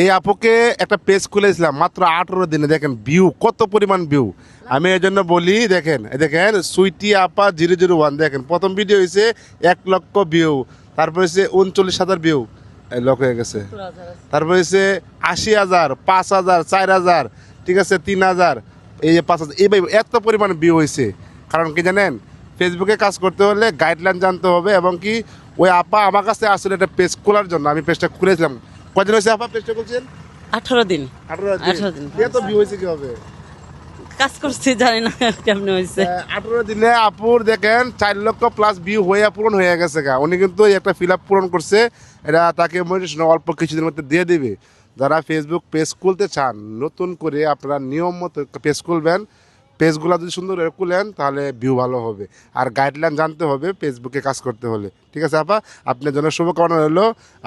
এই আপুকে একটা পেজ খুলেছিলাম মাত্র 18 দিনে, দেখেন ভিউ কত পরিমাণ ভিউ। আমি এই জন্য বলি, দেখেন দেখেন সুইটি আপা 001, দেখেন প্রথম ভিডিও হয়েছে 1 লক্ষ ভিউ, তারপর হচ্ছে 39,000 ভিউ, লক হয়ে গেছে। তারপর হচ্ছে 80,000, 5,000, 4,000, ঠিক আছে 3,000, এই যে 5,000, এইভাবে এত পরিমাণ ভিউ হয়েছে। কারণ কি জানেন, ফেসবুকে কাজ করতে হলে গাইডলাইন জানতে হবে, এবং কি ওই আপা আমার কাছে আসলে একটা পেজ খোলার জন্য আমি পেজটা খুলেছিলাম। কদিন হয়েছে আপা পেজটা খুলছেন? 18 দিন 18 দিন। এত ভিউ হয়েছে কি হবে? কাজ করছি, জানি না কেমন হয়েছে। 18 দিনে আপুর দেখেন 4 লক্ষ প্লাস ভিউ হয়ে পূরণ হয়ে গেছে গা। উনি কিন্তু একটা ফিল আপ পূরণ করছে, এটা তাকে মোটিভেশন অল্প কিছুদিনের মধ্যে দিয়ে দিবে। যারা ফেসবুক পেজ খুলতে চান নতুন করে, আপনারা নিয়ম মতো পেজ খুলবেন। পেজগুলো যদি সুন্দর করে খুলেন তাহলে ভিউ ভালো হবে, আর গাইডলাইন জানতে হবে ফেসবুকে কাজ করতে হলে। ঠিক আছে আপা, আপনার জন্য শুভকামনা রইলো।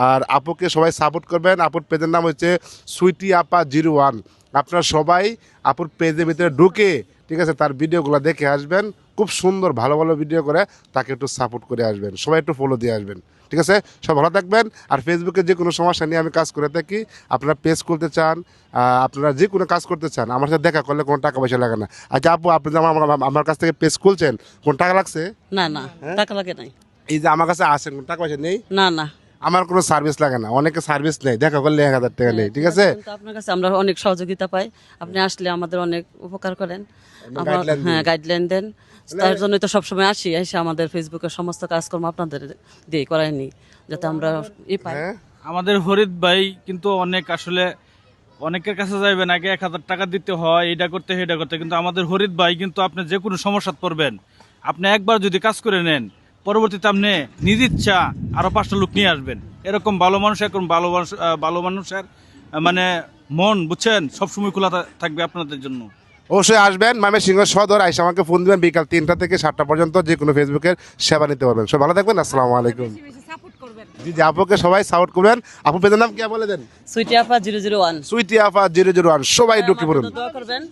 আর আপুকে সবাই সাপোর্ট করবেন। আপুর পেজের নাম হচ্ছে সুইটি আপা 01। আপনারা সবাই আপুর পেজের ভিতরে ঢুকে, ঠিক আছে, তার ভিডিওগুলো দেখে আসবেন। খুব সুন্দর ভালো ভালো ভিডিও করে, তাকে একটু সাপোর্ট করে আসবেন, সবাই একটু ফলো দিয়ে আসবেন। ঠিক আছে, সব ভালো থাকবেন। আর ফেসবুকে যে কোনো সমস্যা নিয়ে আমি কাজ করে থাকি। আপনারা পেজ খুলতে চান, আপনারা যে কোনো কাজ করতে চান, আমার সাথে দেখা করলে কোনো টাকা পয়সা লাগে না। আচ্ছা আপু, আপনি যে আমার কাছ থেকে পেজ খুলছেন, কোন টাকা লাগছে? না না, টাকা লাগে নাই। এই যে আমার কাছে আসেন, কোন টাকা পয়সা নেই? না না, আমার কোনো সার্ভিস লাগে না, অনেকে সার্ভিস নেই, দেখা করলে 1,000 টাকা নেই। ঠিক আছে, কিন্তু আপনার কাছে আমরা অনেক সহযোগিতা পাই, আপনি আসলে আমাদের অনেক উপকার করেন। guideline হ্যাঁ, গাইডলাইন দেন। তার জন্যই তো সবসময় আসি, এসে আমাদের ফেসবুকের সমস্ত কাজকর্ম আপনাদের দিয়ে করাই নি, যাতে আমরা পাই। হ্যাঁ আমাদের ফরিদ ভাই কিন্তু অনেক আসলে অনেকের কাছে যাইবেন, আগে 1,000 টাকা দিতে হয়, এটা করতে এটা করতে, কিন্তু আমাদের ফরিদ ভাই কিন্তু আপনি যে কোনো সমস্যা পড়বেন, আপনি একবার যদি কাজ করে নেন, পরবর্তীতে আপনি নিজ ইচ্ছা আরো 5টা লোক নিয়ে আসবেন। এরকম ভালো মানুষ, এখন ভালো মানুষের মানে মন বুঝছেন সবসময় খোলা থাকবে আপনাদের জন্য। অবশ্যই আসবেন ময়মনসিংহ সদর, আইসা আমাকে ফোন দিবেন বিকাল 3টা থেকে 7টা পর্যন্ত, যে কোনো ফেসবুকের সেবা নিতে পারবেন। সব ভালো থাকবেন, আসসালামু আলাইকুম। জি জি, আপুকে সবাই সাপোর্ট করবেন। আপু পেজের নাম কি বলে দেন? সুইটি আপা 001। সুইটি আপা 001, সবাই ঢুকে পড়ুন। দোয়া করবেন।